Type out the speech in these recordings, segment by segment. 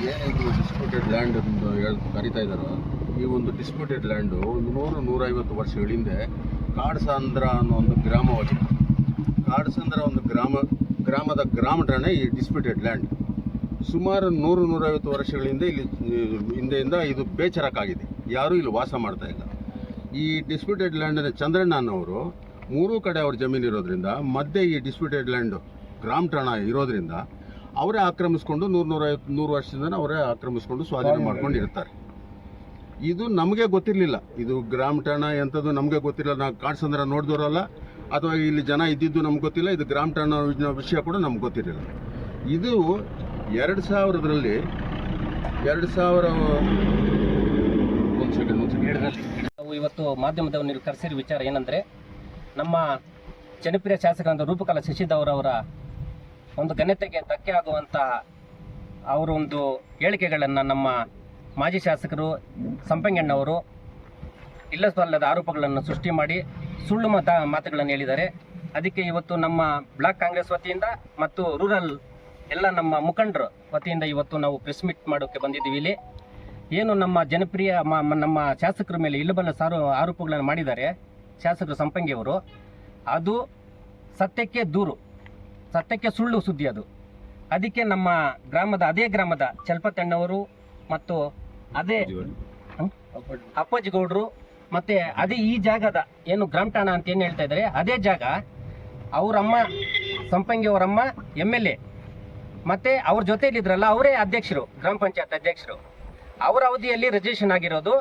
ಏನಿದು disputed land ಎಂದು ಕರಿತಾ ಇದ್ದಾರೋ, ಈ ಒಂದು ಡಿಸ್ಪ್ಯೂಟೆಡ್ ಲ್ಯಾಂಡು ಒಂದು 100-150 ವರ್ಷಗಳ ಹಿಂದೆ ಕಾಡಸಂದ್ರ ಅನ್ನೋ ಒಂದು ಗ್ರಾಮವಾಗಿದೆ. ಕಾಡಸಂದ್ರ ಒಂದು ಗ್ರಾಮದ ಗ್ರಾಮಠಾಣೆ ಈ ಡಿಸ್ಪ್ಯೂಟೆಡ್ ಲ್ಯಾಂಡ್. ಸುಮಾರು 100-150 ವರ್ಷಗಳ ಹಿಂದೆಯಿಂದ ಇದು ಬೇಚರಕ್ಕಾಗಿದೆ. ಯಾರೂ ಇಲ್ಲಿ ವಾಸ ಮಾಡ್ತಾ ಇಲ್ಲ. ಈ ಡಿಸ್ಪ್ಯೂಟೆಡ್ ಲ್ಯಾಂಡಿನ ಚಂದ್ರಣ್ಣ ಅನ್ನೋರು 3 ಕಡೆ ಅವ್ರ ಜಮೀನು ಇರೋದ್ರಿಂದ, ಮಧ್ಯೆ ಈ ಡಿಸ್ಪ್ಯೂಟೆಡ್ ಲ್ಯಾಂಡ್ ಗ್ರಾಮ ಠಾಣ ಇರೋದ್ರಿಂದ ಅವರೇ ಆಕ್ರಮಿಸ್ಕೊಂಡು 100-150 ವರ್ಷದಿಂದ ಅವರೇ ಆಕ್ರಮಿಸ್ಕೊಂಡು ಸ್ವಾಧೀನ ಮಾಡ್ಕೊಂಡು ಇರ್ತಾರೆ. ಇದು ನಮಗೆ ಗೊತ್ತಿರಲಿಲ್ಲ. ಇದು ಗ್ರಾಮ ಠಾಣ ಎಂಥದ್ದು ನಮಗೆ ಗೊತ್ತಿಲ್ಲ. ನಾವು ಕಾಡಸಂದ್ರ ನೋಡಿದವರಲ್ಲ, ಅಥವಾ ಇಲ್ಲಿ ಜನ ಇದ್ದಿದ್ದು ನಮ್ಗೆ ಗೊತ್ತಿಲ್ಲ. ಇದು ಗ್ರಾಮ ಠಾಣ ವಿಷಯ ಕೂಡ ನಮ್ಗೆ ಗೊತ್ತಿರಲಿಲ್ಲ. ಇದು 2000ರಲ್ಲಿ ನಾವು ಇವತ್ತು ಮಾಧ್ಯಮದವರಲ್ಲಿ ಕರೆಸಿರೋ ವಿಚಾರ ಏನಂದರೆ, ನಮ್ಮ ಜನಪ್ರಿಯ ಶಾಸಕರಾದ ರೂಪಕಲಾ ಶಶಿಧರ್ ಅವರ ಒಂದು ಘನತೆಗೆ ಧಕ್ಕೆ ಆಗುವಂಥ ಅವರ ಒಂದು ಹೇಳಿಕೆಗಳನ್ನು ನಮ್ಮ ಮಾಜಿ ಶಾಸಕರು ಸಂಪಂಗಣ್ಣವರು ಇಲ್ಲಸಲ್ಲದ ಆರೋಪಗಳನ್ನು ಸೃಷ್ಟಿ ಮಾಡಿ ಸುಳ್ಳು ಮಾತುಗಳನ್ನು ಹೇಳಿದ್ದಾರೆ. ಅದಕ್ಕೆ ಇವತ್ತು ನಮ್ಮ ಬ್ಲಾಕ್ ಕಾಂಗ್ರೆಸ್ ವತಿಯಿಂದ ಮತ್ತು ರೂರಲ್ ಎಲ್ಲ ನಮ್ಮ ಮುಖಂಡರ ವತಿಯಿಂದ ಇವತ್ತು ನಾವು ಪ್ರೆಸ್ ಮೀಟ್ ಮಾಡೋಕ್ಕೆ ಬಂದಿದ್ದೀವಿ. ಇಲ್ಲಿ ಏನು ನಮ್ಮ ಜನಪ್ರಿಯ ನಮ್ಮ ಶಾಸಕರ ಮೇಲೆ ಇಲ್ಲಬಲ್ಲ ಆರೋಪಗಳನ್ನು ಮಾಡಿದ್ದಾರೆ ಶಾಸಕರು ಸಂಪಂಗಿಯವರು, ಅದು ಸತ್ಯಕ್ಕೆ ದೂರು, ಸತ್ಯಕ್ಕೆ ಸುಳ್ಳು ಸುದ್ದಿ ಅದು. ಅದಕ್ಕೆ ನಮ್ಮ ಅದೇ ಗ್ರಾಮದ ಚಲಪತಣ್ಣವರು ಮತ್ತು ಅದೇ ಅಪ್ಪಾಜಿಗೌಡರು ಮತ್ತು ಅದೇ ಈ ಜಾಗದ ಏನು ಗ್ರಾಮ ಠಾಣ ಅಂತ ಏನು ಹೇಳ್ತಾ ಇದ್ದಾರೆ, ಅದೇ ಜಾಗ ಅವರಮ್ಮ ಸಂಪಂಗಿಯವರಮ್ಮ MLA ಮತ್ತು ಅವ್ರ ಜೊತೆಯಲ್ಲಿದ್ರಲ್ಲ ಅವರೇ ಅಧ್ಯಕ್ಷರು, ಗ್ರಾಮ ಪಂಚಾಯತ್ ಅಧ್ಯಕ್ಷರು. ಅವರ ಅವಧಿಯಲ್ಲಿ ರಿಜಿಸ್ಟ್ರೇಷನ್ ಆಗಿರೋದು.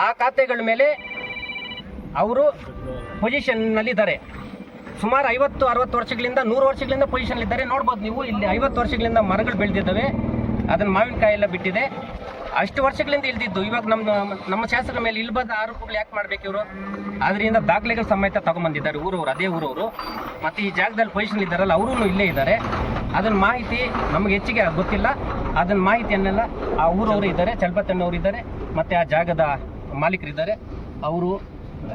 ಆ ಖಾತೆಗಳ ಮೇಲೆ ಅವರು ಪೊಸಿಷನ್ನಲ್ಲಿದ್ದಾರೆ. ಸುಮಾರು 50-60 ವರ್ಷಗಳಿಂದ 100 ವರ್ಷಗಳಿಂದ ಪೊಸಿಷನ್ಲಿದ್ದಾರೆ. ನೋಡ್ಬೋದು ನೀವು, ಇಲ್ಲಿ 50 ವರ್ಷಗಳಿಂದ ಮರಗಳು ಬೆಳೆದಿದ್ದಾವೆ, ಅದನ್ನು ಮಾವಿನಕಾಯಿ ಎಲ್ಲ ಬಿಟ್ಟಿದೆ. ಅಷ್ಟು ವರ್ಷಗಳಿಂದ ಇಲ್ದಿದ್ದು ಇವಾಗ ನಮ್ಮ ಶಾಸಕರ ಮೇಲೆ ಇಲ್ಬದ ಆರೋಪಗಳು ಯಾಕೆ ಮಾಡಬೇಕು ಇವರು? ಅದರಿಂದ ದಾಖಲೆಗಳ ಸಮೇತ ತಗೊಂಬಂದಿದ್ದಾರೆ ಊರವರು, ಅದೇ ಊರವರು. ಮತ್ತು ಈ ಜಾಗದಲ್ಲಿ ಪೊಸಿಷನ್ ಇದ್ದಾರಲ್ಲ ಅವರು ಇಲ್ಲೇ ಇದ್ದಾರೆ. ಅದನ್ನ ಮಾಹಿತಿ ನಮಗೆ ಹೆಚ್ಚಿಗೆ ಗೊತ್ತಿಲ್ಲ. ಅದನ್ನ ಮಾಹಿತಿಯನ್ನೆಲ್ಲ ಆ ಊರವರು ಇದ್ದಾರೆ, ಚಲಪತಣ್ಣವರು ಇದ್ದಾರೆ, ಮತ್ತು ಆ ಜಾಗದ ಮಾಲೀಕರಿದ್ದಾರೆ. ಅವರು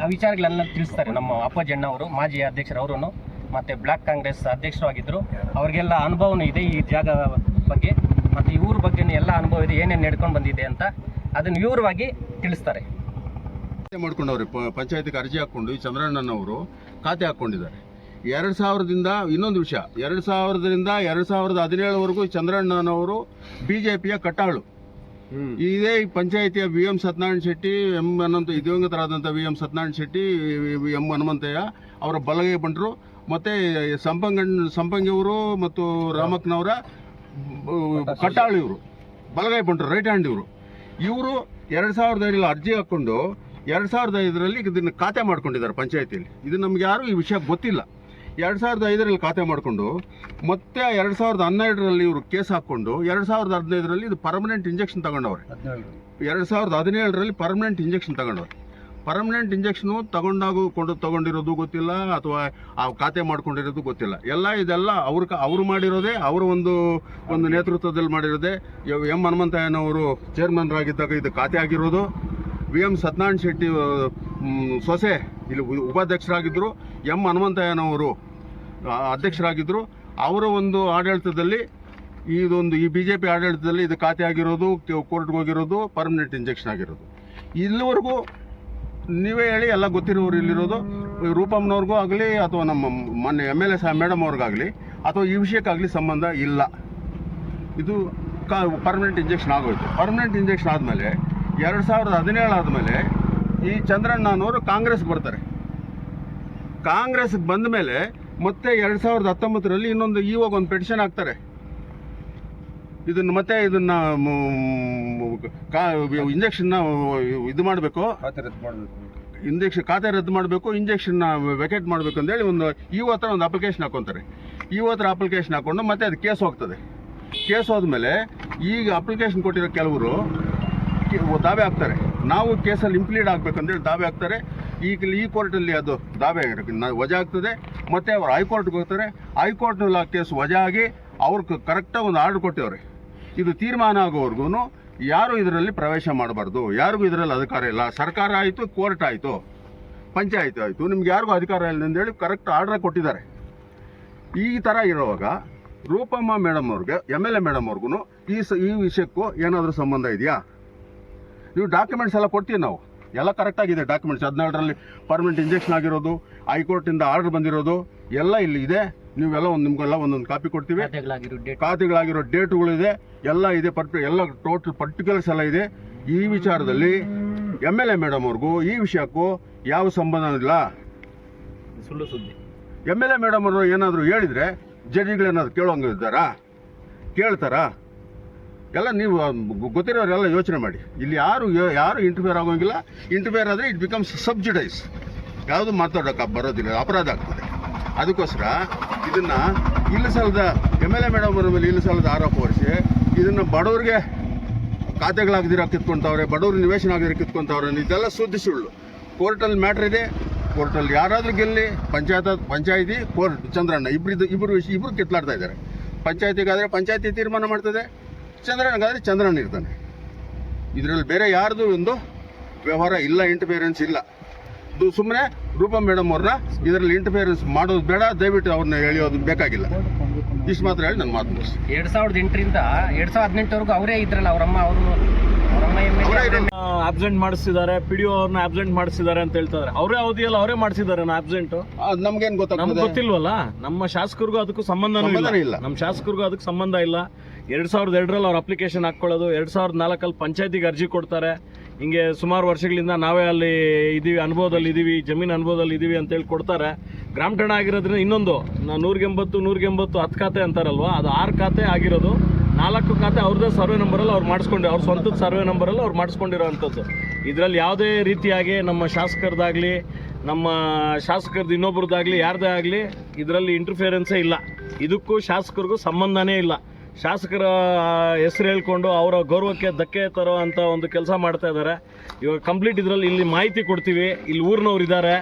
ಆ ವಿಚಾರಗಳೆಲ್ಲ ತಿಳಿಸ್ತಾರೆ. ನಮ್ಮ ಅಪ್ಪಾಜಣ್ಣ ಅವರು ಮಾಜಿ ಅಧ್ಯಕ್ಷರವರು ಮತ್ತು ಬ್ಲಾಕ್ ಕಾಂಗ್ರೆಸ್ ಅಧ್ಯಕ್ಷರು ಆಗಿದ್ದರು. ಅವ್ರಿಗೆಲ್ಲ ಅನುಭವನೂ ಇದೆ ಈ ಜಾಗ ಬಗ್ಗೆ ಮತ್ತು ಈ ಊರ ಬಗ್ಗೆ ಎಲ್ಲ ಅನುಭವ ಇದೆ, ಏನೇನು ನಡ್ಕೊಂಡು ಬಂದಿದೆ ಅಂತ ಅದನ್ನು ವಿವರವಾಗಿ ತಿಳಿಸ್ತಾರೆ. ಮಾಡ್ಕೊಂಡವ್ರೆ ಪಂಚಾಯತಿಗೆ ಅರ್ಜಿ ಹಾಕ್ಕೊಂಡು ಈ ಚಂದ್ರಣ್ಣನವರು ಖಾತೆ ಹಾಕ್ಕೊಂಡಿದ್ದಾರೆ. 2000ದಿಂದ ಇನ್ನೊಂದು ವಿಷಯ, 2000ರಿಂದ 2017ವರೆಗೂ ಚಂದ್ರಣ್ಣನವರು BJPಯ ಕಟ್ಟಾಳು. ಇದೇ ಪಂಚಾಯಿತಿಯ VM Satyanarayana Shetty, ದಿವಂಗತರಾದಂಥ VM Satyanarayana Shetty, M Hanumanthaiah ಅವರ ಬಲಗೈ ಬಂಟರು, ಮತ್ತು ಸಂಪಂಗಿಯವರು ಮತ್ತು ರಾಮಕ್ಕನವರ ಕಟ್ಟಾಳು. ಇವರು ಬಲಗೈ ಬಂಟರು, ರೈಟ್ ಹ್ಯಾಂಡ್. ಇವರು 2005ರಲ್ಲಿ ಅರ್ಜಿ ಹಾಕ್ಕೊಂಡು 2005ರಲ್ಲಿ ಇದನ್ನು ಖಾತೆ ಮಾಡ್ಕೊಂಡಿದ್ದಾರೆ ಪಂಚಾಯತಿಯಲ್ಲಿ. ಇದು ನಮ್ಗೆ ಯಾರು ಈ ವಿಷಯ ಗೊತ್ತಿಲ್ಲ. 2005ರಲ್ಲಿ ಖಾತೆ ಮಾಡಿಕೊಂಡು ಮತ್ತೆ 2012ರಲ್ಲಿ ಇವರು ಕೇಸ್ ಹಾಕ್ಕೊಂಡು 2015ರಲ್ಲಿ ಇದು ಪರ್ಮನೆಂಟ್ ಇಂಜೆಕ್ಷನ್ ತಗೊಂಡವ್ರೆ. 2017ರಲ್ಲಿ ಪರ್ಮನೆಂಟ್ ಇಂಜೆಕ್ಷನ್ ತಗೊಂಡವ್ರೆ. ಪರ್ಮನೆಂಟ್ ಇಂಜೆಕ್ಷನು ತಗೊಂಡಿರೋದು ಗೊತ್ತಿಲ್ಲ, ಅಥವಾ ಆ ಖಾತೆ ಮಾಡ್ಕೊಂಡಿರೋದು ಗೊತ್ತಿಲ್ಲ. ಇದೆಲ್ಲ ಅವ್ರು ಮಾಡಿರೋದೇ, ಅವರ ಒಂದು ನೇತೃತ್ವದಲ್ಲಿ ಮಾಡಿರೋದೇ. M ಹನುಮಂತಯ್ಯನವರು ಚೇರ್ಮನ್ರಾಗಿದ್ದಾಗ ಇದು ಖಾತೆ ಆಗಿರೋದು. VM ಸತ್ಯನಾರಾಯಣ ಶೆಟ್ಟಿ ಸೊಸೆ ಇಲ್ಲಿ ಉಪಾಧ್ಯಕ್ಷರಾಗಿದ್ದರು, M ಹನುಮಂತಯ್ಯನವರು ಅಧ್ಯಕ್ಷರಾಗಿದ್ದರು. ಅವರ ಒಂದು ಆಡಳಿತದಲ್ಲಿ ಈ BJP ಆಡಳಿತದಲ್ಲಿ ಇದು ಖಾತೆ ಆಗಿರೋದು, ಕೋರ್ಟ್ಗೆ ಹೋಗಿರೋದು, ಪರ್ಮನೆಂಟ್ ಇಂಜೆಕ್ಷನ್ ಆಗಿರೋದು. ಇಲ್ಲಿವರೆಗೂ ನೀವೇ ಹೇಳಿ, ಎಲ್ಲ ಗೊತ್ತಿರೋರು ಇಲ್ಲಿರೋದು. ರೂಪಮ್ಮನವ್ರಿಗೂ ಆಗಲಿ ಅಥವಾ ನಮ್ಮ ಮೊನ್ನೆ MLA ಮೇಡಮ್ ಅವ್ರಿಗಾಗಲಿ ಅಥವಾ ಈ ವಿಷಯಕ್ಕಾಗಲಿ ಸಂಬಂಧ ಇಲ್ಲ. ಇದು ಪರ್ಮನೆಂಟ್ ಇಂಜೆಕ್ಷನ್ ಆಗೋಯ್ತು. ಪರ್ಮನೆಂಟ್ ಇಂಜೆಕ್ಷನ್ ಆದಮೇಲೆ 2017 ಆದಮೇಲೆ ಈ ಚಂದ್ರಣ್ಣನವರು ಕಾಂಗ್ರೆಸ್ಗೆ ಬರ್ತಾರೆ. ಕಾಂಗ್ರೆಸ್ಗೆ ಬಂದ ಮೇಲೆ ಮತ್ತೆ 2019ರಲ್ಲಿ ಇವಾಗ ಒಂದು ಪೆಟಿಷನ್ ಹಾಕ್ತಾರೆ. ಇದನ್ನು ಇಂಜೆಕ್ಷನ್ನ ಇದು ಮಾಡಬೇಕು, ಖಾತೆ ರದ್ದು ಮಾಡಬೇಕು, ಇಂಜೆಕ್ಷನ್ನ ವೆಕೇಟ್ ಮಾಡಬೇಕು ಅಂತೇಳಿ ಒಂದು ಅಪ್ಲಿಕೇಶನ್ ಹಾಕ್ಕೊತಾರೆ. ಅಪ್ಲಿಕೇಶನ್ ಹಾಕ್ಕೊಂಡು ಮತ್ತೆ ಅದು ಕೇಸ್ ಹೋಗ್ತದೆ. ಕೇಸ್ ಹೋದ್ಮೇಲೆ ಈಗ ಅಪ್ಲಿಕೇಶನ್ ಕೊಟ್ಟಿರೋ ಕೆಲವರು ದಾವೆ ಹಾಕ್ತಾರೆ. ನಾವು ಕೇಸಲ್ಲಿ ಇಂಪ್ಲೀಡ್ ಆಗಬೇಕಂತೇಳಿ ದಾವೆ ಹಾಕ್ತಾರೆ. ಈ ಕೋರ್ಟಲ್ಲಿ ಅದು ದಾವೆ ವಜಾ ಆಗ್ತದೆ. ಮತ್ತು ಅವರು ಹೈಕೋರ್ಟ್ಗೆ ಹೋಗ್ತಾರೆ. ಹೈಕೋರ್ಟ್ನಲ್ಲಿ ಆ ಕೇಸ್ ವಜಾ ಆಗಿ ಅವ್ರಿಗೆ ಕರೆಕ್ಟಾಗಿ ಒಂದು ಆರ್ಡರ್ ಕೊಟ್ಟವ್ರೆ. ಇದು ತೀರ್ಮಾನ ಆಗೋವರೆಗೂ ಯಾರು ಇದರಲ್ಲಿ ಪ್ರವೇಶ ಮಾಡಬಾರ್ದು, ಯಾರಿಗೂ ಇದರಲ್ಲಿ ಅಧಿಕಾರ ಇಲ್ಲ. ಸರ್ಕಾರ ಆಯಿತು, ಕೋರ್ಟ್ ಆಯಿತು, ಪಂಚಾಯತ್ ಆಯಿತು, ನಿಮ್ಗೆ ಯಾರಿಗೂ ಅಧಿಕಾರ ಇಲ್ಲ ಅಂತೇಳಿ ಕರೆಕ್ಟ್ ಆರ್ಡರ್ ಕೊಟ್ಟಿದ್ದಾರೆ. ಈ ಥರ ಇರುವಾಗ ರೂಪಮ್ಮ ಮೇಡಮ್ ಅವ್ರಿಗೆ, MLA ಮೇಡಮ್ ಅವ್ರಿಗೂ ಈ ವಿಷಯಕ್ಕೂ ಏನಾದರೂ ಸಂಬಂಧ ಇದೆಯಾ? ನೀವು ಡಾಕ್ಯುಮೆಂಟ್ಸ್ ಎಲ್ಲ ಕೊಡ್ತೀವಿ ನಾವು, ಎಲ್ಲ ಕರೆಕ್ಟಾಗಿದೆ ಡಾಕ್ಯುಮೆಂಟ್ಸ್. 17ರಲ್ಲಿ ಪರ್ಮನೆಂಟ್ ಇಂಜೆಕ್ಷನ್ ಆಗಿರೋದು, ಹೈಕೋರ್ಟಿಂದ ಆರ್ಡರ್ ಬಂದಿರೋದು ಎಲ್ಲ ಇಲ್ಲಿ ಇದೆ. ನೀವೆಲ್ಲ ನಿಮಗೆಲ್ಲ ಒಂದೊಂದು ಕಾಪಿ ಕೊಡ್ತೀವಿ. ಖಾತೆಗಳಾಗಿರೋ ಡೇಟುಗಳಿದೆ, ಎಲ್ಲ ಇದೆ, ಎಲ್ಲ ಟೋಟಲ್ ಪರ್ಟಿಕ್ಯುಲರ್ಸ್ ಎಲ್ಲ ಇದೆ. ಈ ವಿಚಾರದಲ್ಲಿ MLA ಮೇಡಮ್ ಅವ್ರಿಗೂ ಈ ವಿಷಯಕ್ಕೂ ಯಾವ ಸಂಬಂಧ ಇಲ್ಲ. ಸುಳ್ಳು ಸುದ್ದಿ. MLA ಮೇಡಮ್ ಅವರು ಏನಾದರೂ ಹೇಳಿದರೆ ಜಡ್ಜಿಗಳೇನಾದ್ರು ಕೇಳೋಂಗಿದ್ದಾರಾ? ಕೇಳ್ತಾರಾ? ಎಲ್ಲ ನೀವು ಗೊತ್ತಿರೋರೆಲ್ಲ ಯೋಚನೆ ಮಾಡಿ. ಇಲ್ಲಿ ಯಾರು ಇಂಟರ್ಫಿಯರ್ ಆಗೋಂಗಿಲ್ಲ. ಇಂಟರ್ಫಿಯರ್ ಆದರೆ ಇಟ್ ಬಿಕಮ್ಸ್ ಸಬ್ಸಿಡೈಸ್. ಯಾವುದು ಮಾತಾಡೋಕೆ ಬರೋದಿಲ್ಲ, ಅಪರಾಧ ಆಗ್ತದೆ. ಅದಕ್ಕೋಸ್ಕರ ಇದನ್ನು ಇಲ್ಲಿಸಲ್ಲದ MLA ಮೇಡಮ್ ಅವರ ಮೇಲೆ ಇಲ್ಲಿಸಲ್ಲದ ಆರೋಪ ಹೊರಿಸಿ ಇದನ್ನು ಬಡವ್ರಿಗೆ ಖಾತೆಗಳಾಗದಿರೋ ಕಿತ್ಕೊಳ್ತಾವ್ರೆ, ಬಡವ್ರ ನಿವೇಶನ ಆಗದಿರೋ ಕಿತ್ಕೊಳ್ತಾವ್ರೆ. ಇದೆಲ್ಲ ಸುದ್ದಿ ಸುಳ್ಳು. ಕೋರ್ಟಲ್ಲಿ ಮ್ಯಾಟ್ರ್ ಇದೆ. ಕೋರ್ಟಲ್ಲಿ ಯಾರಾದರೂ ಗೆಲ್ಲಿ, ಪಂಚಾಯಿತಿ ಕೋರ್ಟ್ ಚಂದ್ರಣ್ಣ ಇಬ್ಬರು ಕಿತ್ಲಾಡ್ತಾ ಇದ್ದಾರೆ. ಪಂಚಾಯತಿಗಾದರೆ ಪಂಚಾಯತಿ ತೀರ್ಮಾನ ಮಾಡ್ತದೆ, ಚಂದ್ರಣ್ಣಗಾದರೆ ಚಂದ್ರಣ್ಣ ಇರ್ತಾನೆ. ಇದರಲ್ಲಿ ಬೇರೆ ಯಾರ್ದು ಒಂದು ವ್ಯವಹಾರ ಇಲ್ಲ, ಇಂಟರ್ಫಿಯರೆನ್ಸ್ ಇಲ್ಲ. ಸುಮ್ಮನೆ ರೂಪಾ ಮೇಡಮ್ ಅವ್ರನ್ನ ಇದರಲ್ಲಿ ಇಂಟರ್ಫಿಯರೆನ್ಸ್ ಮಾಡೋದು ಬೇಡ, ದಯವಿಟ್ಟು ಅವ್ರನ್ನ ಎಳೆಯೋದು ಬೇಕಾಗಿಲ್ಲ. ಇಷ್ಟು ಮಾತ್ರ ಹೇಳಿ ನನ್ನ ಮಾತು ಮುಗಿಸಿ. 2008ರಿಂದ 2018ವರೆಗೂ ಅವರೇ ಇದ್ರಲ್ಲ, ಅವರಮ್ಮ ಆಬ್ಸೆಂಟ್ ಮಾಡಿಸಿದ್ದಾರೆ, PDO ಅವ್ರನ್ನ ಆಬ್ಸೆಂಟ್ ಮಾಡಿಸಿದ್ದಾರೆ ಅಂತ ಹೇಳ್ತಾರೆ. ಅವರೇ ಅವಧಿಯಲ್ಲ ಅವರೇ ಮಾಡಿಸಿದ್ದಾರೆ ಆಬ್ಸೆಂಟ್. ನಮ್ಗೇನು ನಮ್ಗೆ ಗೊತ್ತಿಲ್ವಲ್ಲ. ನಮ್ಮ ಶಾಸಕರಿಗೂ ಅದಕ್ಕೂ ಸಂಬಂಧನೂ ಇಲ್ಲ. ನಮ್ಮ ಶಾಸಕರಿಗೂ ಅದಕ್ಕೆ ಸಂಬಂಧ ಇಲ್ಲ. 2002ರಲ್ಲಿ ಅವ್ರ ಅಪ್ಲಿಕೇಶನ್ ಹಾಕ್ಕೊಳ್ಳೋದು, 2004ಅಲ್ಲಿ ಪಂಚಾಯತಿಗೆ ಅರ್ಜಿ ಕೊಡ್ತಾರೆ. ಹಿಂಗೆ ಸುಮಾರು ವರ್ಷಗಳಿಂದ ನಾವೇ ಅಲ್ಲಿ ಇದೀವಿ, ಅನುಭವದಲ್ಲಿ ಇದೀವಿ, ಜಮೀನು ಅನುಭವದಲ್ಲಿ ಇದೀವಿ ಅಂತೇಳಿ ಕೊಡ್ತಾರೆ. ಗ್ರಾಮ ಠಾಣ ಆಗಿರೋದ್ರಿಂದ ಇನ್ನೊಂದು 180 10 ಖಾತೆ ಅಂತಾರಲ್ವ, ಅದು 6 ಖಾತೆ ಆಗಿರೋದು. 4 ಖಾತೆ ಅವ್ರದ್ದೇ ಸರ್ವೆ ನಂಬರಲ್ಲಿ ಅವ್ರು ಮಾಡಿಸ್ಕೊಂಡು, ಅವ್ರ ಸ್ವಂತದ ಸರ್ವೆ ನಂಬರಲ್ಲಿ ಅವ್ರು ಮಾಡಿಸ್ಕೊಂಡಿರೋ ಅಂಥದ್ದು. ಇದರಲ್ಲಿ ಯಾವುದೇ ರೀತಿಯಾಗಿ ನಮ್ಮ ಶಾಸಕರದಾಗಲಿ, ನಮ್ಮ ಶಾಸಕರದ್ದು ಇನ್ನೊಬ್ರದ್ದಾಗಲಿ, ಯಾರದೇ ಆಗಲಿ ಇದರಲ್ಲಿ ಇಂಟರ್ಫಿಯರೆನ್ಸೇ ಇಲ್ಲ. ಇದಕ್ಕೂ ಶಾಸಕರಿಗೂ ಸಂಬಂಧನೇ ಇಲ್ಲ. ಶಾಸಕರ ಹೆಸರು ಹೇಳ್ಕೊಂಡು ಅವರ ಗೌರವಕ್ಕೆ ಧಕ್ಕೆ ತರೋ ಅಂಥ ಒಂದು ಕೆಲಸ ಮಾಡ್ತಾ ಇದ್ದಾರೆ. ಇವಾಗ ಕಂಪ್ಲೀಟ್ ಇದರಲ್ಲಿ ಇಲ್ಲಿ ಮಾಹಿತಿ ಕೊಡ್ತೀವಿ. ಇಲ್ಲಿ ಊರಿನವ್ರು ಇದ್ದಾರೆ,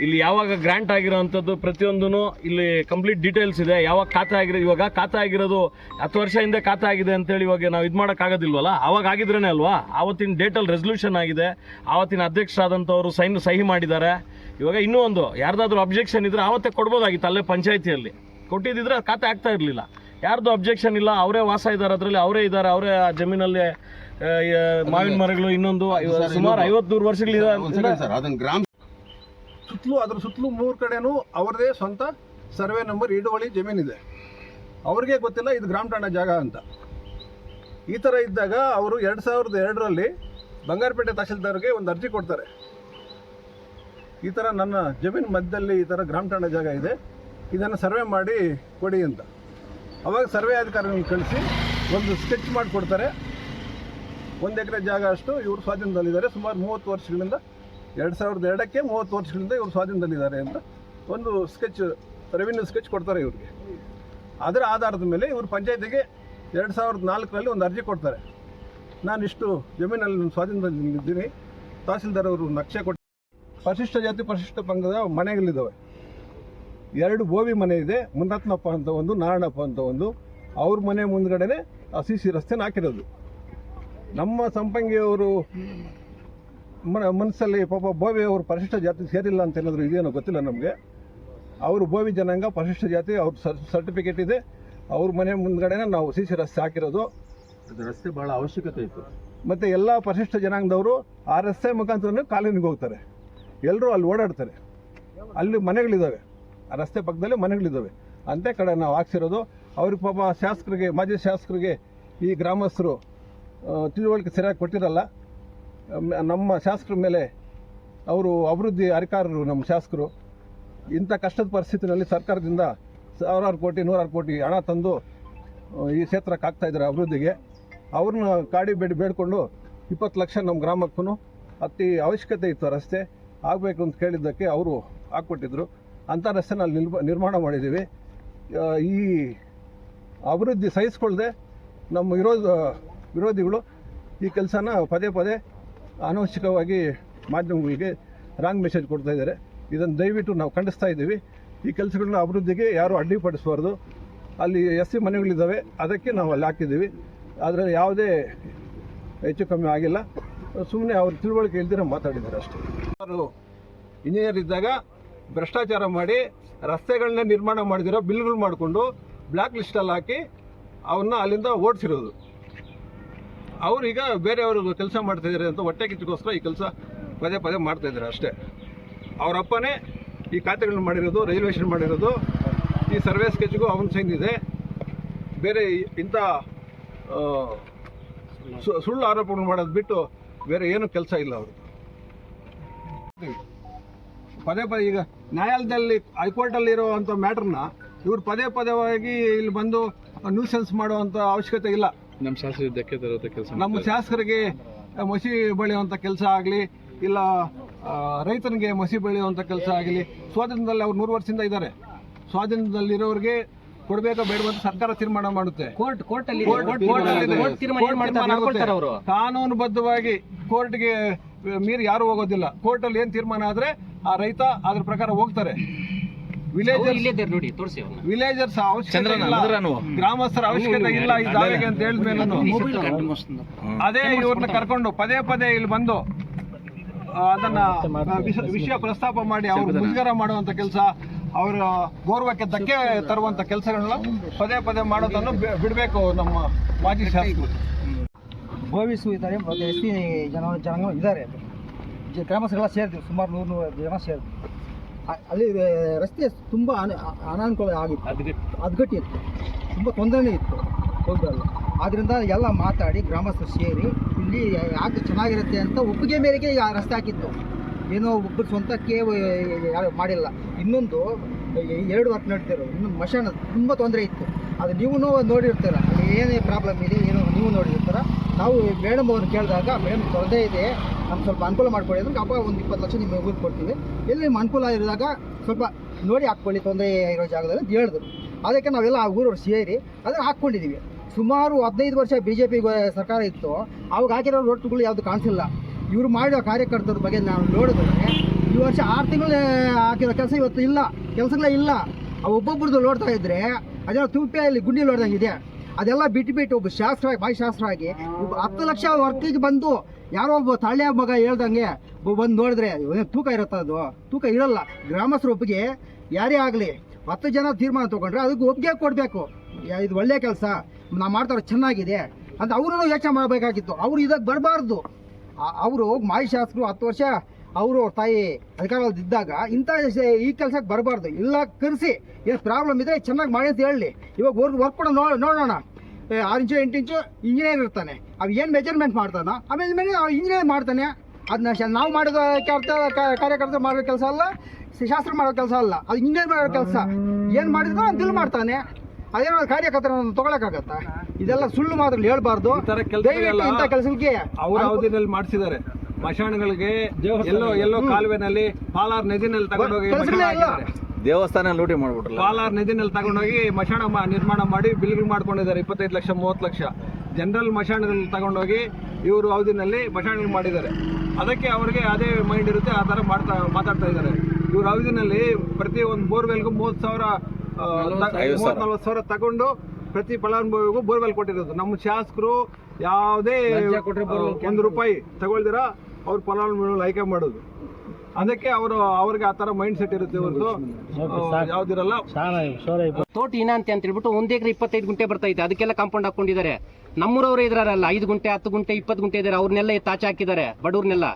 ಇಲ್ಲಿ ಯಾವಾಗ ಗ್ರ್ಯಾಂಟ್ ಆಗಿರೋ ಅಂಥದ್ದು ಪ್ರತಿಯೊಂದೂ ಇಲ್ಲಿ ಕಂಪ್ಲೀಟ್ ಡೀಟೇಲ್ಸ್ ಇದೆ. ಯಾವಾಗ ಖಾತೆ ಆಗಿರೋದು, ಇವಾಗ ಖಾತೆ ಆಗಿರೋದು 10 ವರ್ಷ ಹಿಂದೆ ಖಾತೆ ಆಗಿದೆ ಅಂತೇಳಿ ಇವಾಗ ನಾವು ಇದು ಮಾಡೋಕ್ಕಾಗೋದಿಲ್ವಲ್ಲ. ಆವಾಗ ಆಗಿದ್ರೇ ಅಲ್ವಾ, ಆವತ್ತಿನ ಡೇಟಲ್ಲಿ ರೆಸಲ್ಯೂಷನ್ ಆಗಿದೆ, ಆವತ್ತಿನ ಅಧ್ಯಕ್ಷರಾದಂಥವ್ರು ಸಹಿ ಮಾಡಿದ್ದಾರೆ. ಇವಾಗ ಇನ್ನೂ ಒಂದು ಯಾರ್ದಾದ್ರೂ ಅಬ್ಜೆಕ್ಷನ್ ಇದ್ದರೆ ಆವತ್ತೇ ಕೊಡ್ಬೋದಾಗಿತ್ತು, ಅಲ್ಲೇ ಪಂಚಾಯತಿಯಲ್ಲಿ ಕೊಟ್ಟಿದ್ದಿದ್ರೆ ಖಾತೆ ಆಗ್ತಾ ಇರಲಿಲ್ಲ. ಯಾರ್ದು ಅಬ್ಜೆಕ್ಷನ್ ಇಲ್ಲ, ಅವರೇ ವಾಸ ಇದ್ದಾರೆ, ಅದರಲ್ಲಿ ಅವರೇ ಇದ್ದಾರೆ, ಅವರೇ ಆ ಜಮೀನಲ್ಲಿ ಮಾವಿನ ಮರಗಳು ಇನ್ನೊಂದು ಸುಮಾರು 50-100 ವರ್ಷಗಳಿದೆ. ಅದ್ರ ಸುತ್ತಲೂ 3 ಕಡೆನೂ ಅವ್ರದೇ ಸ್ವಂತ ಸರ್ವೆ ನಂಬರ್ ಹಿಡುವಳಿ ಜಮೀನಿದೆ. ಅವ್ರಿಗೆ ಗೊತ್ತಿಲ್ಲ ಇದು ಗ್ರಾಮ ಠಾಣಾ ಜಾಗ ಅಂತ. ಈ ಥರ ಇದ್ದಾಗ ಅವರು 2002ರಲ್ಲಿ ಬಂಗಾರಪೇಟೆ ತಹಶೀಲ್ದಾರ್ಗೆ ಒಂದು ಅರ್ಜಿ ಕೊಡ್ತಾರೆ. ಈ ಥರ ನನ್ನ ಜಮೀನು ಮಧ್ಯದಲ್ಲಿ ಈ ಥರ ಗ್ರಾಮ ಠಾಣಾ ಜಾಗ ಇದೆ, ಇದನ್ನು ಸರ್ವೆ ಮಾಡಿ ಕೊಡಿ ಅಂತ. ಅವಾಗ ಸರ್ವೆ ಅಧಿಕಾರಿಗಳನ್ನ ಕಳಿಸಿ ಒಂದು ಸ್ಕೆಚ್ ಮಾಡಿಕೊಡ್ತಾರೆ. 1 ಎಕರೆ ಜಾಗ ಅಷ್ಟು ಇವರು ಸ್ವಾಧೀನದಲ್ಲಿದ್ದಾರೆ. ಸುಮಾರು 30 ವರ್ಷಗಳಿಂದ 2002ಕ್ಕೆ 30 ವರ್ಷಗಳಿಂದ ಇವರು ಸ್ವಾಧೀನದಲ್ಲಿದ್ದಾರೆ ಅಂತ ಒಂದು ಸ್ಕೆಚ್, ರೆವಿನ್ಯೂ ಸ್ಕೆಚ್ ಕೊಡ್ತಾರೆ ಇವ್ರಿಗೆ. ಅದರ ಆಧಾರದ ಮೇಲೆ ಇವರು ಪಂಚಾಯತಿಗೆ 2004ರಲ್ಲಿ ಒಂದು ಅರ್ಜಿ ಕೊಡ್ತಾರೆ. ನಾನು ಇಷ್ಟು ಜಮೀನಲ್ಲಿ ನನ್ನ ಸ್ವಾಧೀನದಲ್ಲಿದ್ದೀನಿ, ತಹಸೀಲ್ದಾರ್ ಅವರು ನಕ್ಷೆ ಕೊಟ್ಟು ಪರಿಶಿಷ್ಟ ಜಾತಿ ಪರಿಶಿಷ್ಟ ಪಂಗದ ಮನೆಗಳಿದ್ದಾವೆ. 2 ಬೋವಿ ಮನೆ ಇದೆ, ಮುನ್ನತ್ನಪ್ಪ ಅಂತ ಒಂದು, ನಾರಾಯಣಪ್ಪ ಅಂತ ಒಂದು. ಅವ್ರ ಮನೆ ಮುಂದ್ಗಡೆನೆ CC ರಸ್ತೆನ ಹಾಕಿರೋದು. ನಮ್ಮ ಸಂಪಂಗಿಯವರು ಮನಸ್ಸಲ್ಲಿ ಪಾಪ ಬೋವಿ ಅವರು ಪರಿಶಿಷ್ಟ ಜಾತಿ ಸೇರಿಲ್ಲ ಅಂತ ಏನಾದರೂ ಇದೆಯೋ ಗೊತ್ತಿಲ್ಲ ನಮಗೆ. ಅವರು ಬೋವಿ ಜನಾಂಗ ಪರಿಶಿಷ್ಟ ಜಾತಿ, ಅವ್ರ ಸರ್ಟಿಫಿಕೇಟ್ ಇದೆ. ಅವ್ರ ಮನೆ ಮುಂದ್ಗಡೆನೆ ನಾವು CC ರಸ್ತೆ ಹಾಕಿರೋದು. ರಸ್ತೆ ಭಾಳ ಅವಶ್ಯಕತೆ ಇತ್ತು. ಮತ್ತು ಎಲ್ಲ ಪರಿಶಿಷ್ಟ ಜನಾಂಗದವರು ಆ ರಸ್ತೆ ಮುಖಾಂತರನೇ ಕಾಲೋನಿಗೆ ಹೋಗ್ತಾರೆ. ಎಲ್ಲರೂ ಅಲ್ಲಿ ಓಡಾಡ್ತಾರೆ. ಅಲ್ಲಿ ಮನೆಗಳಿದ್ದಾವೆ, ಆ ರಸ್ತೆ ಪಕ್ಕದಲ್ಲೇ ಮನೆಗಳಿದ್ದಾವೆ. ಅಂತೆ ಕಡೆ ನಾವು ಹಾಕ್ಸಿರೋದು. ಅವ್ರಿಗೆ ಪಾಪ ಶಾಸಕರಿಗೆ, ಮಾಜಿ ಶಾಸಕರಿಗೆ ಈ ಗ್ರಾಮಸ್ಥರು ತಿಳುವಳಿಕೆ ಸರಿಯಾಗಿ ಕೊಟ್ಟಿರಲ್ಲ. ನಮ್ಮ ಶಾಸಕರ ಮೇಲೆ ಅವರು ಅಭಿವೃದ್ಧಿ ಅಧಿಕಾರರು, ನಮ್ಮ ಶಾಸಕರು ಇಂಥ ಕಷ್ಟದ ಪರಿಸ್ಥಿತಿನಲ್ಲಿ ಸರ್ಕಾರದಿಂದ 1000 ಕೋಟಿ 100 ಕೋಟಿ ಹಣ ತಂದು ಈ ಕ್ಷೇತ್ರಕ್ಕೆ ಹಾಕ್ತಾಯಿದ್ದಾರೆ ಅಭಿವೃದ್ಧಿಗೆ. ಅವ್ರನ್ನ ಬೇಡಿಕೊಂಡು 20 ಲಕ್ಷ ನಮ್ಮ ಗ್ರಾಮಕ್ಕೂ ಅತಿ ಅವಶ್ಯಕತೆ ಇತ್ತು ರಸ್ತೆ ಆಗಬೇಕು ಅಂತ ಕೇಳಿದ್ದಕ್ಕೆ ಅವರು ಹಾಕ್ಕೊಟ್ಟಿದ್ರು. ಅಂಥ ರಸ್ತೆನ ಅಲ್ಲಿ ನಿರ್ಮಾಣ ಮಾಡಿದ್ದೀವಿ. ಈ ಅಭಿವೃದ್ಧಿ ಸಹಿಸ್ಕೊಳ್ಳದೆ ನಮ್ಮ ವಿರೋಧಿಗಳು ಈ ಕೆಲಸನ ಪದೇ ಅನವಶ್ಯಕವಾಗಿ ಮಾಧ್ಯಮಗಳಿಗೆ ರಾಂಗ್ ಮೆಸೇಜ್ ಕೊಡ್ತಾ ಇದ್ದಾರೆ. ಇದನ್ನು ದಯವಿಟ್ಟು ನಾವು ಖಂಡಿಸ್ತಾ ಇದ್ದೀವಿ. ಈ ಕೆಲಸಗಳನ್ನ ಅಭಿವೃದ್ಧಿಗೆ ಯಾರೂ ಅಡ್ಡಿಪಡಿಸಬಾರ್ದು. ಅಲ್ಲಿ SC ಮನೆಗಳಿದ್ದಾವೆ, ಅದಕ್ಕೆ ನಾವು ಅಲ್ಲಿ ಹಾಕಿದ್ದೀವಿ. ಆದರೆ ಯಾವುದೇ ಹೆಚ್ಚು ಕಮ್ಮಿ ಆಗಿಲ್ಲ. ಸುಮ್ಮನೆ ಅವ್ರ ತಿಳುವಳಿಕೆ ಇಲ್ದಿರ ಮಾತಾಡಿದ್ದಾರೆ ಅಷ್ಟೇ. ಅವರು ಇಂಜಿನಿಯರ್ ಇದ್ದಾಗ ಭ್ರಷ್ಟಾಚಾರ ಮಾಡಿ ರಸ್ತೆಗಳನ್ನೇ ನಿರ್ಮಾಣ ಮಾಡಿದಿರೋ ಬಿಲ್ಗಳು ಮಾಡಿಕೊಂಡು ಬ್ಲ್ಯಾಕ್ ಲಿಸ್ಟಲ್ಲಿ ಹಾಕಿ ಅವನ್ನ ಅಲ್ಲಿಂದ ಓಡಿಸಿರೋದು. ಅವ್ರೀಗ ಬೇರೆಯವ್ರಿಗೆ ಕೆಲಸ ಮಾಡ್ತಾ ಇದ್ದಾರೆ ಅಂತ ಹೊಟ್ಟೆ ಕಿಚ್ಚಗೋಸ್ಕರ ಈ ಕೆಲಸ ಪದೇ ಪದೇ ಮಾಡ್ತಾ ಇದ್ದಾರೆ ಅಷ್ಟೇ. ಅವ್ರ ಅಪ್ಪನೇ ಈ ಖಾತೆಗಳನ್ನ ಮಾಡಿರೋದು, ರೈಲ್ವೆ ಸ್ಟೇಷನ್ ಮಾಡಿರೋದು, ಈ ಸರ್ವೆ ಸ್ಕೆಚ್ಗೂ ಅವನ ಸೈನ್ ಇದೆ. ಬೇರೆ ಇಂಥ ಸುಳ್ಳು ಆರೋಪಗಳು ಮಾಡೋದು ಬಿಟ್ಟು ಬೇರೆ ಏನೂ ಕೆಲಸ ಇಲ್ಲ ಅವರು. ಪದೇ ಪದೇ ಈಗ ನ್ಯಾಯಾಲಯದಲ್ಲಿ ಹೈಕೋರ್ಟಲ್ಲಿ ಇರುವಂಥ ಮ್ಯಾಟ್ರನ್ನ ಇವ್ರು ಪದೇ ಪದೇವಾಗಿ ಇಲ್ಲಿ ಬಂದು ನ್ಯೂಸೆನ್ಸ್ ಮಾಡುವಂಥ ಅವಶ್ಯಕತೆ ಇಲ್ಲ. ನಮ್ಮ ಶಾಸ್ತ್ರೀಯ ಧಕ್ಕೆ ತರುವಂಥ ಕೆಲಸ, ನಮ್ಮ ಶಾಸಕರಿಗೆ ಮಸಿ ಬೆಳೆಯುವಂಥ ಕೆಲಸ ಆಗಲಿ, ಇಲ್ಲ ರೈತನಿಗೆ ಮಸಿ ಬೆಳೆಯುವಂಥ ಕೆಲಸ ಆಗಲಿ, ಸ್ವಾಧೀನದಲ್ಲಿ ಅವ್ರು 100 ವರ್ಷದಿಂದ ಇದ್ದಾರೆ. ಸ್ವಾಧೀನದಲ್ಲಿರೋರಿಗೆ ಕೊಡಬೇಕಾ ಬೇಡವಂತ ಸರ್ಕಾರ ತೀರ್ಮಾನ ಮಾಡುತ್ತೆ. ಕಾನೂನುಬದ್ಧವಾಗಿ ಕೋರ್ಟ್ಗೆ ಮೀರಿ ಯಾರು ಹೋಗೋದಿಲ್ಲ. ಕೋರ್ಟಲ್ಲಿ ಏನು ತೀರ್ಮಾನ ಆದರೆ ಆ ರೈತ ಅದ್ರ ಪ್ರಕಾರ ಹೋಗ್ತಾರೆ. ವಿಲೇಜರ್ಸ್ ಅವಶ್ಯಕತೆ ಇಲ್ಲ, ಗ್ರಾಮಸ್ಥರ ಅವಶ್ಯಕತೆ ಇಲ್ಲ ಈ ದಾವೆಗೆ ಅಂತ ಹೇಳಿದ್ಮೇಲೆ ಅದೇ ಇವ್ರನ್ನ ಕರ್ಕೊಂಡು ಪದೇ ಪದೇ ಇಲ್ಲಿ ಬಂದು ಅದನ್ನ ವಿಷಯ ಪ್ರಸ್ತಾಪ ಮಾಡಿ ಅವ್ರು ಮುಜುಗರ ಮಾಡುವಂತ ಕೆಲಸ, ಅವರ ಗೌರವಕ್ಕೆ ಧಕ್ಕೆ ತರುವಂತ ಕೆಲಸಗಳನ್ನ ಪದೇ ಪದೇ ಮಾಡೋದನ್ನು ಬಿಡಬೇಕು ನಮ್ಮ ಮಾಜಿ ಶಾಸಕರು. ಬೋವಿಸು ಇದ್ದಾರೆ ಮತ್ತು ಎಸ್ ಟಿ ಜನಾಂಗ ಇದ್ದಾರೆ. ಗ್ರಾಮಸ್ಥರೆಲ್ಲ ಸೇರಿದ್ವಿ, ಸುಮಾರು 100 ಜನ ಸೇರಿದ್ವಿ. ಅಲ್ಲಿ ರಸ್ತೆ ತುಂಬ ಅನಾನುಕೂಲ ಆಗಿತ್ತು, ಹದಗೆಟ್ಟಿತ್ತು, ತುಂಬ ತೊಂದರೆನೇ ಇತ್ತು ಹೋಗಲ್ಲ. ಆದ್ದರಿಂದ ಎಲ್ಲ ಮಾತಾಡಿ ಗ್ರಾಮಸ್ಥರು ಸೇರಿ ಇಲ್ಲಿ ಯಾಕೆ ಚೆನ್ನಾಗಿರುತ್ತೆ ಅಂತ ಒಪ್ಪಿಗೆ ಮೇರೆಗೆ ಆ ರಸ್ತೆ ಹಾಕಿತ್ತು. ಏನೋ ಒಬ್ಬರು ಸ್ವಂತಕ್ಕೆ ಯಾರು ಮಾಡಿಲ್ಲ. ಇನ್ನೊಂದು 2 ವರ್ಷ ನಡೀತಿರೋ ಇನ್ನೊಂದು ಮಶಾನ ತುಂಬ ತೊಂದರೆ ಇತ್ತು. ಅದು ನೀವು ನೋಡಿರ್ತೀರ, ಅಲ್ಲಿ ಏನೇ ಪ್ರಾಬ್ಲಮ್ ಇದೆ ಏನೋ ನೀವು ನೋಡಿರ್ತೀರ. ನಾವು ಮೇಡಮ್ ಅವ್ರನ್ನ ಕೇಳಿದಾಗ ಮೇಡಮ್ ತೊಂದರೆ ಇದೆ, ನಮ್ಗೆ ಸ್ವಲ್ಪ ಅನುಕೂಲ ಮಾಡ್ಕೊಳ್ಳಿ ಅಂದ್ರೆ ಅಪ್ಪ ಒಂದು 20 ಲಕ್ಷ ನಿಮಗೆ ಊರು ಕೊಡ್ತೀವಿ, ಎಲ್ಲಿ ನಿಮ್ಮ ಅನುಕೂಲ ಇರಿದಾಗ ಸ್ವಲ್ಪ ನೋಡಿ ಹಾಕ್ಕೊಳ್ಳಿ ತೊಂದರೆ ಇರೋ ಜಾಗದಲ್ಲಿ ಅಂತ ಹೇಳಿದ್ರು. ಅದಕ್ಕೆ ನಾವೆಲ್ಲ ಆ ಊರವ್ರು ಸೇರಿ ಅದನ್ನು ಹಾಕ್ಕೊಂಡಿದ್ದೀವಿ. ಸುಮಾರು 15 ವರ್ಷ BJP ಸರ್ಕಾರ ಇತ್ತು, ಅವಾಗ ಹಾಕಿರೋ ರೋಡ್ಗಳು ಯಾವುದು ಕಾಣಿಸಿಲ್ಲ. ಇವರು ಮಾಡಿರೋ ಕಾರ್ಯಕರ್ತರ ಬಗ್ಗೆ ನಾವು ನೋಡಿದ್ರೆ ಈ ವರ್ಷ 6 ತಿಂಗಳು ಹಾಕಿರೋ ಕೆಲಸ ಇವತ್ತು ಇಲ್ಲ, ಕೆಲಸಗಳೇ ಇಲ್ಲ. ಒಬ್ಬೊಬ್ರದ್ದು ನೋಡ್ತಾ ಇದ್ರೆ ಅದೆಲ್ಲ ತುಪ್ಪಿಯಲ್ಲಿ ಗುಂಡಿ ನೋಡ್ದಂಗಿದೆ. ಅದೆಲ್ಲ ಬಿಟ್ಟು ಒಬ್ಬ ಶಾಸ್ತ್ರವಾಗಿ ಬಾಯಿ ಶಾಸ್ತ್ರವಾಗಿ 10 ಲಕ್ಷ ವರ್ಕಿಗೆ ಬಂದು ಯಾರೋ ಒಬ್ಬ ತಳ್ಳಿಯ ಮಗ ಹೇಳ್ದಂಗೆ ಬಂದು ನೋಡಿದ್ರೆ ತೂಕ ಇರುತ್ತೆ, ಅದು ತೂಕ ಇರಲ್ಲ. ಗ್ರಾಮಸ್ಥರ ಒಪ್ಪಿಗೆ ಯಾರೇ ಆಗಲಿ 10 ಜನ ತೀರ್ಮಾನ ತೊಗೊಂಡ್ರೆ ಅದಕ್ಕೆ ಒಪ್ಪಿಗೆ ಕೊಡಬೇಕು. ಇದು ಒಳ್ಳೆಯ ಕೆಲಸ ನಾವು ಮಾಡ್ತಾರೆ ಚೆನ್ನಾಗಿದೆ ಅಂತ ಅವರು ಯೋಚನೆ ಮಾಡಬೇಕಾಗಿತ್ತು. ಅವರು ಇದಕ್ಕೆ ಬರಬಾರ್ದು. ಅವರು ಮಾಜಿ ಶಾಸಕರು 10 ವರ್ಷ ಅವರು ತಾಯಿ ಅಧಿಕಾರದಲ್ಲಿದ್ದಾಗ ಇಂಥ ಈ ಕೆಲಸಕ್ಕೆ ಬರಬಾರ್ದು. ಇಲ್ಲ ಕರೆಸಿ ಏನು ಪ್ರಾಬ್ಲಮ್ ಇದೆ ಚೆನ್ನಾಗಿ ಮಾಡಿ ಅಂತ ಹೇಳಲಿ. ಇವಾಗ ವರ್ಕ್ ಕೂಡ ನೋಡೋಣ. 6 ಇಂಚು 8 ಇಂಚು ಇಂಜಿನಿಯರ್ ಇರ್ತಾನೆ, ಅವು ಏನು ಮೆಜರ್ಮೆಂಟ್ ಮಾಡ್ತಾನೋ ಆ ಮೆಜರ್ಮೆಂಟ್ ಇಂಜಿನಿಯರ್ ಮಾಡ್ತಾನೆ. ಅದನ್ನ ನಾವು ಮಾಡಿದ ಕಾರ್ಯಕರ್ತರು ಮಾಡೋ ಕೆಲಸ ಅಲ್ಲ, ಶಾಸ್ತ್ರ ಮಾಡೋ ಕೆಲಸ ಅಲ್ಲ, ಅದು ಇಂಜಿನಿಯರ್ ಮಾಡೋ ಕೆಲಸ. ಏನು ಮಾಡಿದ್ರು ಅಂತ ತಿಳಿ ಮಾಡ್ತಾನೆ. ಅದೇನೋ ಕಾರ್ಯಕರ್ತರನ್ನು ತೊಗೊಳಕ್ಕಾಗತ್ತಾ? ಇದೆಲ್ಲ ಸುಳ್ಳು ಮಾತ್ರ ಹೇಳ್ಬಾರ್ದು. ಇಂಥ ಕೆಲಸಕ್ಕೆ ಅವ್ರ ಅವಧಿನಲ್ಲಿ ಮಾಡಿಸಿದ್ದಾರೆ. ಮಶಾಣಗಳಿಗೆ ಎಲ್ಲೋ ಕಾಲುವೆನಲ್ಲಿ ಪಾಲಾರ್ ನದಿನಲ್ಲಿ ತಗೊಂಡೋಗಿ ದೇವಸ್ಥಾನ ಲೂಟಿ ಮಾಡ್ಬಿಟ್ರಲ್ಲ, ಪಾಲಾರ್ ನದಿನಲ್ಲಿ ತಗೊಂಡೋಗಿ ಮಶಾಣ ನಿರ್ಮಾಣ ಮಾಡಿ ಬಿಲ್ಗಳು ಮಾಡ್ಕೊಂಡಿದ್ದಾರೆ. 25 ಲಕ್ಷ 30 ಲಕ್ಷ ಜನರಲ್ ಮಶಾಣಗಳಲ್ಲಿ ತಗೊಂಡೋಗಿ ಇವರು ಅವಧಿನಲ್ಲಿ ಮಶಾಣಗಳು ಮಾಡಿದ್ದಾರೆ. ಅದಕ್ಕೆ ಅವರಿಗೆ ಅದೇ ಮೈಂಡ್ ಇರುತ್ತೆ, ಆ ಥರ ಮಾತಾಡ್ತಾ ಇದ್ದಾರೆ. ಇವ್ರ ಅವಧಿನಲ್ಲಿ ಪ್ರತಿ ಒಂದು ಬೋರ್ವೆಲ್ಗೂ 30,000 40,000 ತಗೊಂಡು ಪ್ರತಿ ಫಲಾನುಭವಿಗೂ ಬೋರ್ವೆಲ್ ಕೊಟ್ಟಿರೋದು. ನಮ್ಮ ಶಾಸಕರು ಯಾವುದೇ 1 ರೂಪಾಯಿ ತಗೊಳ್ದಿರ ಅವ್ರ ಫಲಾನುಭವಿಗಳು ಆಯ್ಕೆ ಮಾಡೋದು. ಅದಕ್ಕೆ ಅವ್ರಿಗೆ ಆ ಥರ ಮೈಂಡ್ ಸೆಟ್ ಇರುತ್ತೆ ಹೊರತು ಯಾವ್ದಿರಲ್ಲ. ತೋಟ ಇನಾಂತಿ ಅಂತ ಹೇಳ್ಬಿಟ್ಟು 1 ಎಕರೆ 25 ಗುಂಟೆ ಬರ್ತೈತೆ, ಅದಕ್ಕೆಲ್ಲ ಕಾಂಪೌಂಡ್ ಹಾಕೊಂಡಿದ್ದಾರೆ. ನಮ್ಮೂರವರು ಇದ್ರಲ್ಲ 5 ಗುಂಟೆ 10 ಗುಂಟೆ 20 ಗುಂಟೆ ಇದ್ದಾರೆ, ಅವ್ರನ್ನೆಲ್ಲ ತಾಚೆ ಹಾಕಿದ್ದಾರೆ ಬಡವ್ರನ್ನೆಲ್ಲ.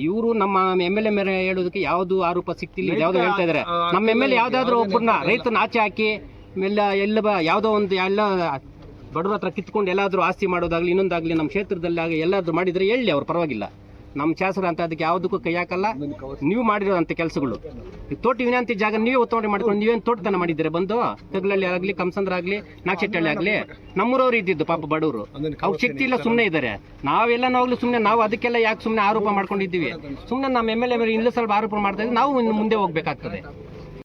ಇವರು ನಮ್ಮ MLA ಮೇಲೆ ಹೇಳೋದಕ್ಕೆ ಯಾವ್ದು ಆರೋಪ ಸಿಕ್ತಿಲ್ಲ, ಯಾವ್ದು ಹೇಳ್ತಾ ಇದಾರೆ. ನಮ್ಮ MLA ಯಾವ್ದಾದ್ರು ಒಬ್ಬರನ್ನ ರೈತನ ಆಚೆ ಹಾಕಿ ಎಲ್ಲ ಯಾವುದೋ ಒಂದು ಎಲ್ಲ ಬಡವ್ರ ಹತ್ರ ಕಿತ್ಕೊಂಡು ಎಲ್ಲಾದ್ರೂ ಆಸ್ತಿ ಮಾಡೋದಾಗ್ಲಿ ಇನ್ನೊಂದಾಗ್ಲಿ ನಮ್ಮ ಕ್ಷೇತ್ರದಲ್ಲಿ ಎಲ್ಲಾದ್ರೂ ಮಾಡಿದ್ರೆ ಹೇಳಿ ಅವ್ರು ಪರವಾಗಿಲ್ಲ. ನಮ್ಮ ಶಾಸಕರು ಅಂತ ಅದಕ್ಕೆ ಯಾವುದಕ್ಕೂ ಕೈ ಹಾಕಲ್ಲ. ನೀವು ಮಾಡಿರೋಂಥ ಕೆಲಸಗಳು ತೋಟ ವಿನಾಂತಿ ಜಾಗ ನೀವೇ ಒತ್ತುವರಿ ಮಾಡ್ಕೊಂಡು ನೀವೇನು ತೋಟತನ ಮಾಡಿದ್ದೀರಾ? ಬಂದು ತಗ್ಲಳ್ಳಿ ಆಗಲಿ ಕಂಸಂದ್ರ ಆಗಲಿ ನಾಗಶೆಟ್ಟಹಳ್ಳಿ ಆಗಲಿ ನಮ್ಮೂರವ್ರು ಇದ್ದಿದ್ದು ಪಾಪ ಬಡವರು, ಅವ್ರ ಶಕ್ತಿ ಇಲ್ಲ, ಸುಮ್ಮನೆ ಇದ್ದಾರೆ. ನಾವೆಲ್ಲ ಹೋಗ್ಲಿ ಸುಮ್ಮನೆ ನಾವು ಅದಕ್ಕೆಲ್ಲ ಯಾಕೆ ಸುಮ್ಮನೆ ಆರೋಪ ಮಾಡ್ಕೊಂಡಿದ್ದೀವಿ? ಸುಮ್ಮನೆ ನಮ್ಮ MLA ಮೇಲೆ ಇಲ್ಲ ಸ್ವಲ್ಪ ಆರೋಪ ಮಾಡ್ತಾ ಇದ್ದೀವಿ, ನಾವು ಇನ್ನು ಮುಂದೆ ಹೋಗ್ಬೇಕಾಗ್ತದೆ.